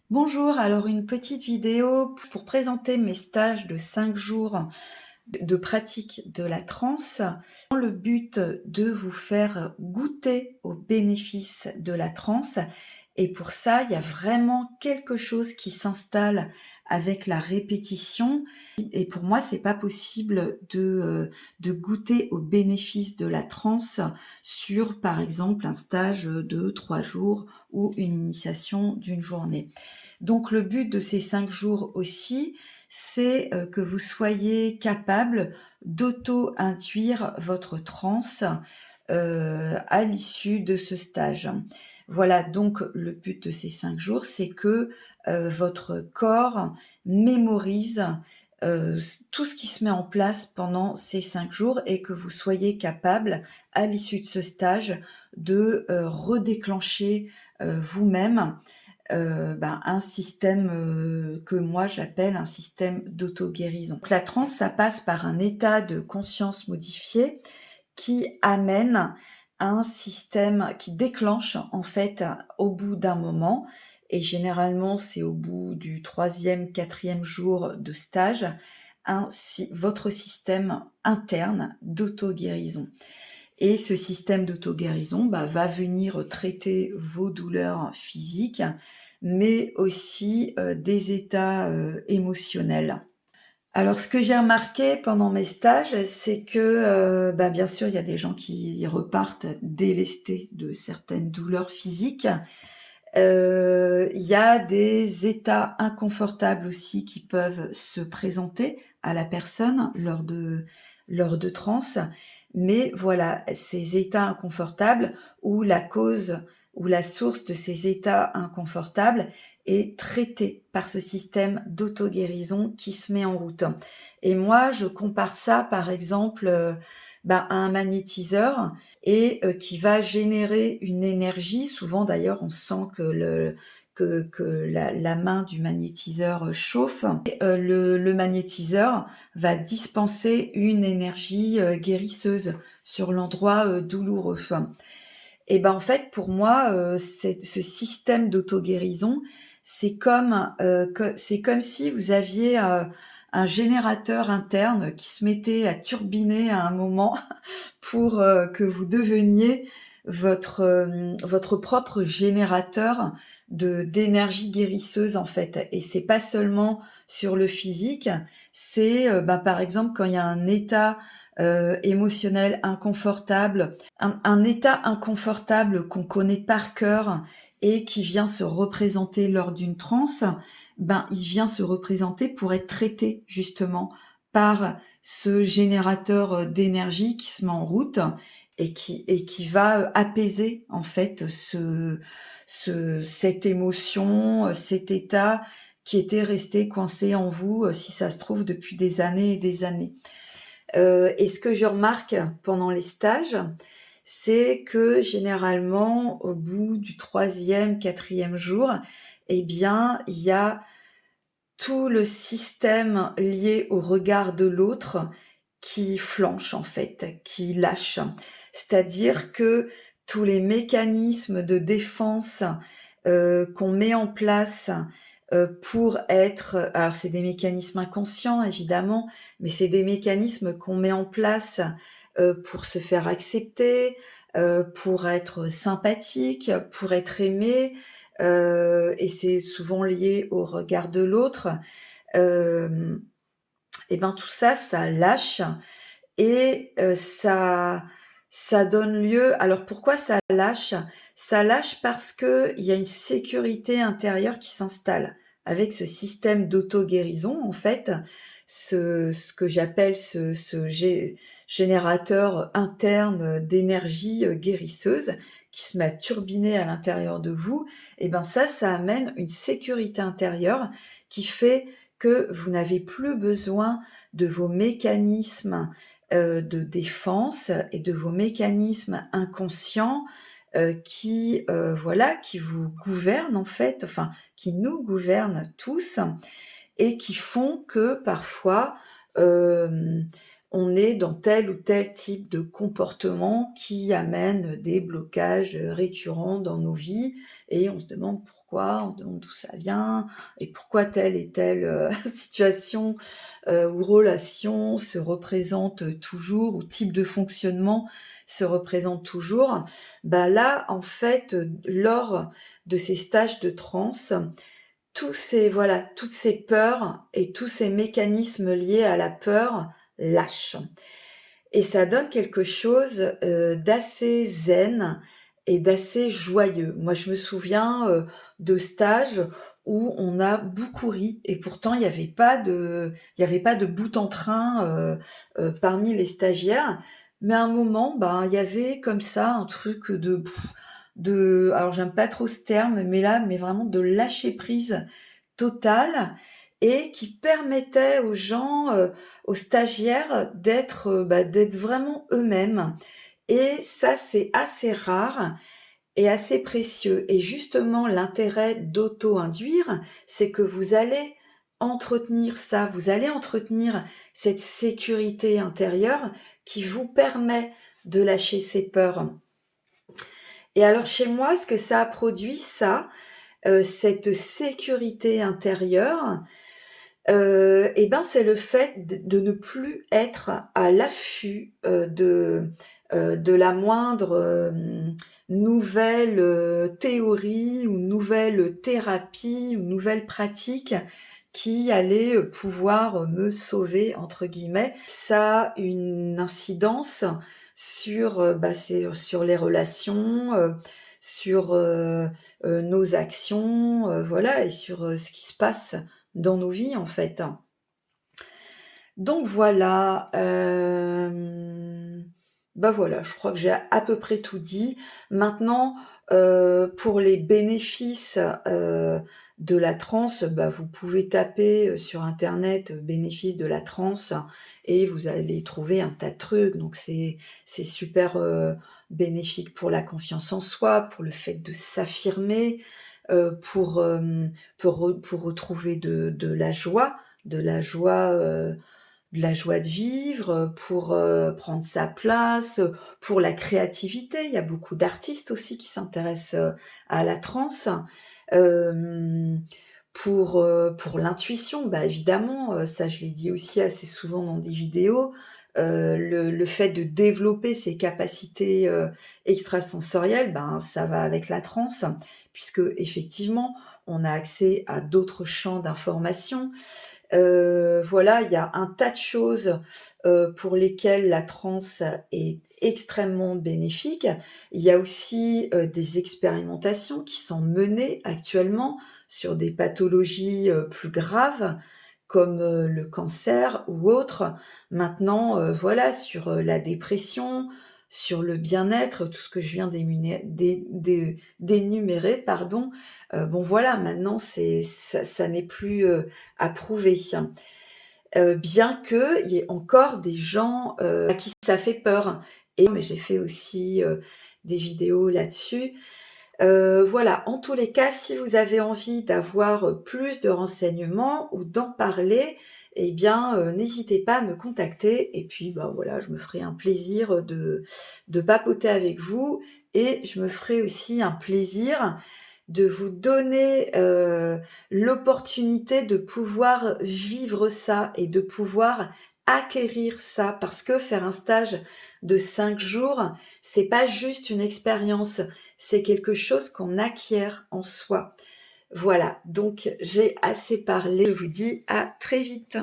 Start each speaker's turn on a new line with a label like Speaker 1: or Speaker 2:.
Speaker 1: Bonjour, alors une petite vidéo pour présenter mes stages de 5 jours de pratique de la transe, dans le but de vous faire goûter aux bénéfices de la transe. Et pour ça, il y a vraiment quelque chose qui s'installe avec la répétition. Et pour moi, c'est pas possible de goûter aux bénéfices de la transe sur, par exemple, un stage de 3 jours ou une initiation d'une journée. Donc le but de ces 5 jours aussi, c'est que vous soyez capable d'auto-induire votre transe à l'issue de ce stage. Voilà, donc le but de ces 5 jours, c'est que votre corps mémorise tout ce qui se met en place pendant ces 5 jours et que vous soyez capable, à l'issue de ce stage, de redéclencher vous-même un système que moi j'appelle un système d'auto-guérison. Donc la transe, ça passe par un état de conscience modifié qui amène un système qui déclenche en fait au bout d'un moment, et généralement c'est au bout du 3e, 4e jour de stage, votre système interne d'auto-guérison. Et ce système d'auto-guérison va venir traiter vos douleurs physiques, mais aussi des états émotionnels. Alors ce que j'ai remarqué pendant mes stages, c'est que bien sûr il y a des gens qui repartent délestés de certaines douleurs physiques. Il y a des états inconfortables aussi qui peuvent se présenter à la personne lors de transe. Mais voilà, ces états inconfortables ou la cause ou la source de ces états inconfortables est traitée par ce système d'auto-guérison qui se met en route. Et moi, je compare ça, par exemple, à un magnétiseur et qui va générer une énergie. Souvent, d'ailleurs, on sent que la main du magnétiseur chauffe. Et, le magnétiseur va dispenser une énergie guérisseuse sur l'endroit douloureux. Et en fait, pour moi, ce système d'auto-guérison, c'est comme si vous aviez un générateur interne qui se mettait à turbiner à un moment pour que vous deveniez votre propre générateur d'énergie guérisseuse en fait. Et c'est pas seulement sur le physique, c'est par exemple quand il y a un état émotionnel inconfortable, un état inconfortable qu'on connaît par cœur et qui vient se représenter lors d'une transe, il vient se représenter pour être traité justement par ce générateur d'énergie qui se met en route et qui va apaiser en fait cette émotion, cet état qui était resté coincé en vous, si ça se trouve, depuis des années et des années. Et ce que je remarque pendant les stages, c'est que généralement, au bout du 3e, 4e jour, il y a tout le système lié au regard de l'autre qui flanche en fait, qui lâche. C'est-à-dire que tous les mécanismes de défense qu'on met en place pour être... Alors c'est des mécanismes inconscients évidemment, mais c'est des mécanismes qu'on met en place pour se faire accepter, pour être sympathique, pour être aimé, et c'est souvent lié au regard de l'autre. Euh, tout ça, ça lâche et ça donne lieu. Alors pourquoi ça lâche? Ça lâche parce que il y a une sécurité intérieure qui s'installe avec ce système d'auto-guérison en fait, ce que j'appelle ce générateur interne d'énergie guérisseuse qui se met à turbiner à l'intérieur de vous. Et ça amène une sécurité intérieure qui fait que vous n'avez plus besoin de vos mécanismes de défense et de vos mécanismes inconscients qui vous gouvernent en fait, enfin qui nous gouvernent tous et qui font que parfois on est dans tel ou tel type de comportement qui amène des blocages récurrents dans nos vies et on se demande pourquoi, on se demande d'où ça vient et pourquoi telle et telle situation ou relation se représente toujours ou type de fonctionnement se représente toujours. Bah là, en fait, lors de ces stages de transe, toutes ces peurs et tous ces mécanismes liés à la peur lâchent. Et ça donne quelque chose, d'assez zen et d'assez joyeux. Moi, je me souviens, de stages où on a beaucoup ri et pourtant il y avait pas de boute en train, parmi les stagiaires. Mais à un moment, ben, il y avait comme ça un truc de alors j'aime pas trop ce terme, mais là, mais vraiment de lâcher prise totale et qui permettait aux gens, aux stagiaires d'être vraiment eux-mêmes et ça, c'est assez rare et assez précieux et justement l'intérêt d'auto-induire, c'est que vous allez entretenir ça, vous allez entretenir cette sécurité intérieure qui vous permet de lâcher ses peurs. Et alors chez moi, ce que ça a produit ça, cette sécurité intérieure, et ben, c'est le fait de ne plus être à l'affût, de la moindre, nouvelle, théorie ou nouvelle thérapie ou nouvelle pratique qui allait, pouvoir, «me sauver» entre guillemets. Ça a une incidence sur, sur les relations, sur, nos actions, voilà et sur, ce qui se passe dans nos vies, en fait. Donc voilà, bah, voilà, je crois que j'ai à peu près tout dit. Maintenant, pour les bénéfices, de la transe, bah, vous pouvez taper, sur internet, «bénéfices de la transe» et vous allez trouver un tas de trucs. Donc c'est super, bénéfique pour la confiance en soi, pour le fait de s'affirmer, pour retrouver de la joie, de la joie de vivre, pour, prendre sa place, pour la créativité. Il y a beaucoup d'artistes aussi qui s'intéressent, à la transe. Hem, pour l'intuition, bah, évidemment, ça je l'ai dit aussi assez souvent dans des vidéos, le fait de développer ses capacités, extrasensorielles, ben, ça va avec la transe puisque effectivement, on a accès à d'autres champs d'informations. Voilà, il y a un tas de choses, pour lesquelles la transe est extrêmement bénéfique. Il y a aussi, des expérimentations qui sont menées actuellement sur des pathologies, plus graves comme, le cancer ou autres. Maintenant, voilà, sur, la dépression, sur le bien-être, tout ce que je viens d'énumérer, pardon. Bon voilà, maintenant ça n'est plus, à prouver. Bien qu'il y ait encore des gens, à qui ça fait peur et mais j'ai fait aussi, des vidéos là-dessus. Voilà, en tous les cas, si vous avez envie d'avoir, plus de renseignements ou d'en parler et bien, n'hésitez pas à me contacter et puis, bah, voilà, je me ferai un plaisir, de papoter avec vous et je me ferai aussi un plaisir de vous donner, l'opportunité de pouvoir vivre ça et de pouvoir acquérir ça. Parce que faire un stage de 5 jours, c'est pas juste une expérience, c'est quelque chose qu'on acquiert en soi. Voilà, donc j'ai assez parlé, je vous dis à très vite.